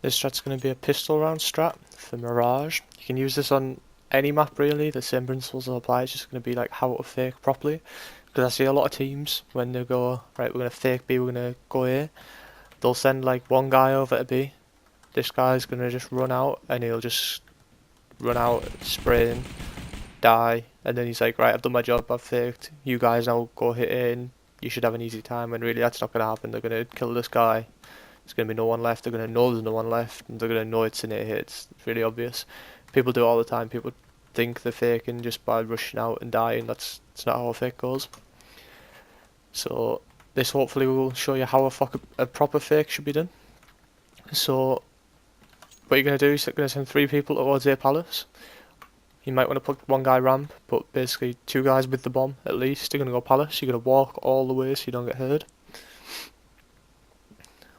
This strat's going to be a pistol round strat for Mirage. You can use this on any map really, the same principles will apply, it's just going to be like how to fake properly. Because I see a lot of teams, when they go, right, we're going to fake B, we're going to go A, they'll send like one guy over to B. This guy's going to just run out, and he'll just run out, spraying, die, and then he's like, right, I've done my job, I've faked, you guys now go hit A and you should have an easy time, and really that's not going to happen. They're going to kill this guy. There's going to be no one left, they're going to know there's no one left, and they're going to know it's an A hit. It's really obvious. People do it all the time. People think they're faking just by rushing out and dying. That's not how a fake goes. So this hopefully will show you how a proper fake should be done. So what you're going to do is you're going to send 3 people towards A palace. You might want to put one guy ramp, but basically 2 guys with the bomb at least. You're going to go palace. You're going to walk all the way so you don't get hurt.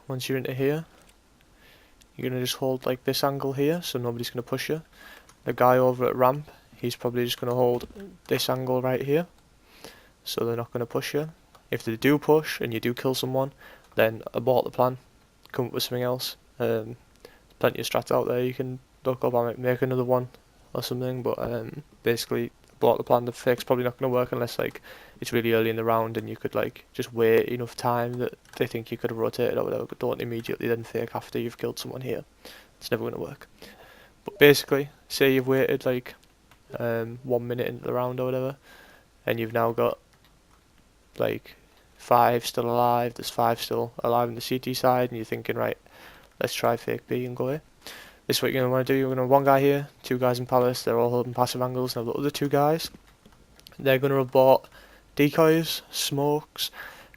Once you're into here, you're going to just hold like this angle here so nobody's going to push you. The guy over at ramp, he's probably just going to hold this angle right here so they're not going to push you. If they do push and you do kill someone, then abort the plan, come up with something else. There's plenty of strats out there you can look up. I might make another one or something, but basically abort the plan. The fake's probably not going to work unless like it's really early in the round and you could like just wait enough time that they think you could have rotated or whatever, but don't immediately then fake after you've killed someone here. It's never going to work. But basically, say you've waited like 1 minute into the round or whatever, and you've now got like 5 still alive, there's 5 still alive on the CT side, and you're thinking, right, let's try fake B and go A. This is what you're going to want to do. You're going to have 1 guy here, 2 guys in palace, they're all holding passive angles. Now the other 2 guys, they're going to abort decoys, smokes,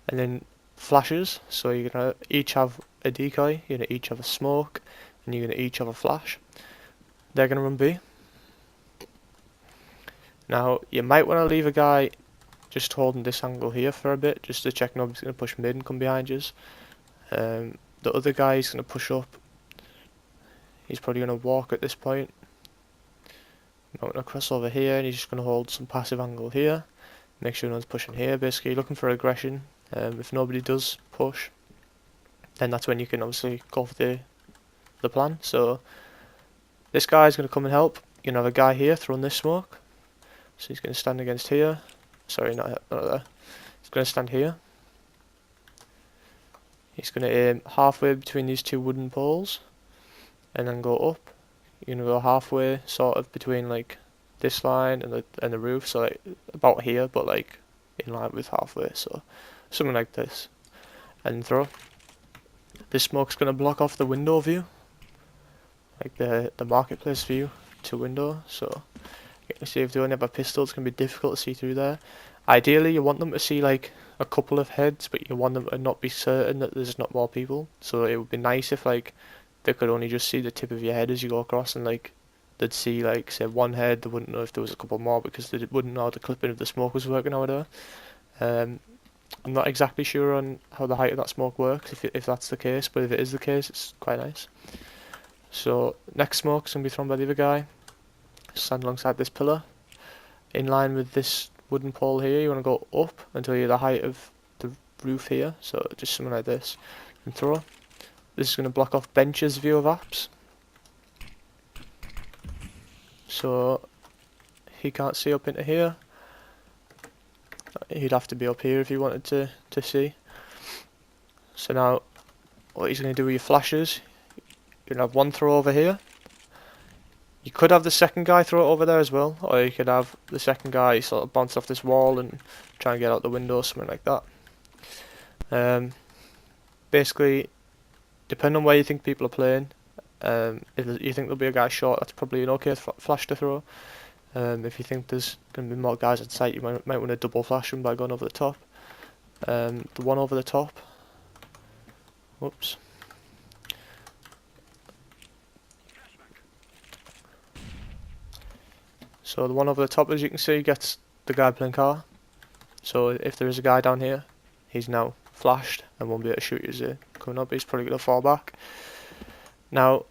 and then flashes. So you're going to each have a decoy, you're going to each have a smoke, and you're going to each have a flash. They're going to run B. Now you might want to leave a guy just holding this angle here for a bit, just to check nobody's going to push mid and come behind you. The other guy is going to push up. He's probably going to walk at this point. I'm going to cross over here, and he's just going to hold some passive angle here. Make sure no one's pushing here. Basically, looking for aggression. If nobody does push, then that's when you can obviously go for the plan. So this guy is going to come and help. You're going to have a guy here throwing this smoke. So he's going to stand against here. Sorry, not there. He's going to stand here. He's going to aim halfway between these 2 wooden poles, and then go up. You're going to go halfway, sort of between like this line and the roof, so like about here, but like in line with halfway, so something like this, and throw. This smoke's going to block off the window view, like the marketplace view to window, so you can see if they only have a pistol, it's going to be difficult to see through there. Ideally, you want them to see like a couple of heads, but you want them to not be certain that there's not more people. So it would be nice if like they could only just see the tip of your head as you go across, and like they'd see like say 1 head, they wouldn't know if there was a couple more because they wouldn't know how the clipping of the smoke was working or whatever. I'm not exactly sure on how the height of that smoke works, if that's the case, but if it is the case, it's quite nice. So next smoke's going to be thrown by the other guy. Stand alongside this pillar. In line with this wooden pole here, you want to go up until you're the height of the roof here, so just something like this, and throw. This is going to block off Bench's view of apps, so he can't see up into here. He'd have to be up here if he wanted to see. So now what he's going to do with your flashes, you're going to have 1 throw over here. You could have the second guy throw it over there as well, or you could have the second guy sort of bounce off this wall and try and get out the window, something like that. Basically, depending on where you think people are playing, if you think there'll be a guy short, that's probably an okay flash to throw. If you think there's going to be more guys in sight, you might want to double flash them by going over the top. The one over the top, whoops. So the one over the top, as you can see, gets the guy playing car. So if there is a guy down here, he's now flashed and won't be able to shoot you as they're coming up. He's probably going to fall back. Now,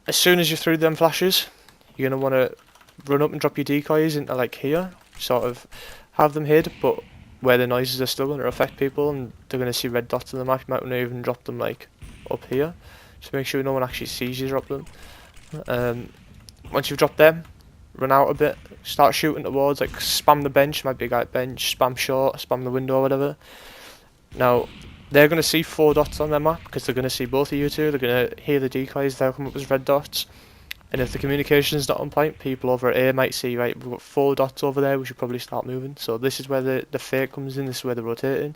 as soon as you're through them flashes, you're going to want to run up and drop your decoys into like here. Sort of have them hid, but where the noises are still going to affect people and they're going to see red dots on the map. You might want to even drop them like up here, so make sure no one actually sees you drop them. Once you've dropped them, run out a bit, start shooting towards, like spam the bench, might be a guy at bench, spam short, spam the window or whatever. Now, they're going to see 4 dots on their map, because they're going to see both of you two, they're going to hear the decoys, they'll come up as red dots. And if the communication's not on point, people over at A might see, right, we've got 4 dots over there, we should probably start moving. So this is where the fake comes in, this is where they're rotating.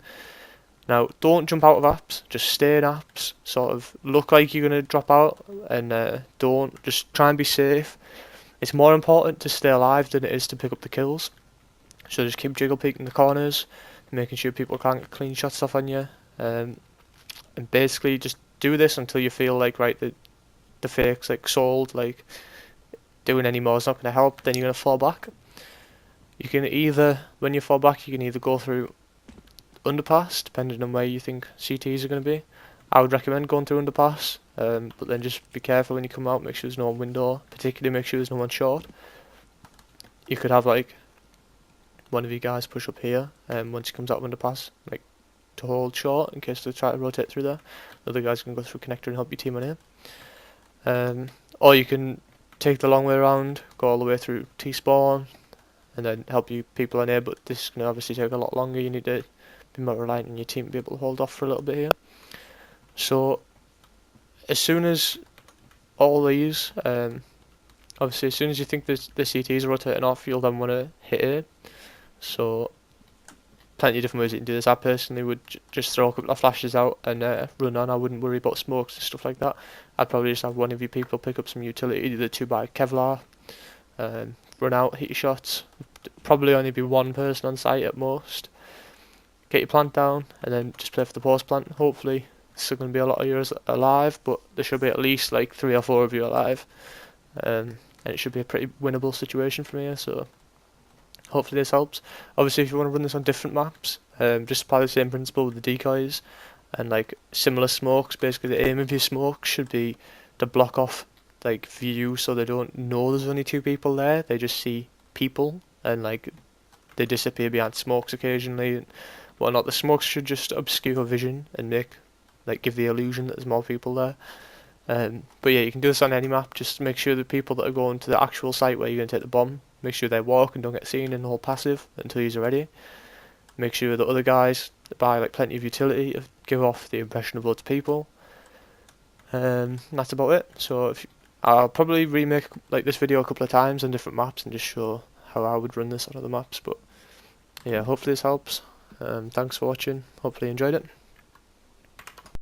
Now, don't jump out of apps, just stay in apps, sort of look like you're going to drop out, and don't, just try and be safe. It's more important to stay alive than it is to pick up the kills. So just keep jiggle peeking the corners, making sure people can't get clean shots off on you. And basically just do this until you feel like, right, the fake's like sold, like doing any more is not going to help, then you're going to fall back. You can either, when you fall back, you can either go through underpass, depending on where you think CTs are going to be. I would recommend going through underpass, but then just be careful when you come out, make sure there's no one window, particularly make sure there's no one short. You could have like one of you guys push up here, once he comes out of underpass, like to hold short in case they try to rotate through there. The other guys can go through connector and help your team on here. Or you can take the long way around, go all the way through T-spawn, and then help you people on here, but this is going to obviously take a lot longer. You need to be more reliant on your team to be able to hold off for a little bit here. So as soon as all these, obviously as soon as you think the CTs are rotating off, you'll then want to hit it. So plenty of different ways you can do this. I personally would just throw a couple of flashes out and run on. I wouldn't worry about smokes and stuff like that. I'd probably just have one of you people pick up some utility, either 2x Kevlar, run out, hit your shots. Probably only be one person on site at most. Get your plant down and then just play for the post plant. Hopefully there's still going to be a lot of you alive, but there should be at least like 3 or 4 of you alive, and it should be a pretty winnable situation from here. So hopefully this helps. Obviously if you want to run this on different maps, just apply the same principle with the decoys and like similar smokes. Basically the aim of your smokes should be to block off like view, so they don't know there's only 2 people there, they just see people and like they disappear behind smokes occasionally and whatnot. The smokes should just obscure vision and give the illusion that there's more people there. But yeah, you can do this on any map. Just make sure the people that are going to the actual site where you're going to take the bomb, make sure they walk and don't get seen and hold passive until you're ready. Make sure the other guys that buy like plenty of utility give off the impression of loads of people. And that's about it. So I'll probably remake like this video a couple of times on different maps and just show how I would run this on other maps. But yeah, hopefully this helps. Thanks for watching. Hopefully you enjoyed it.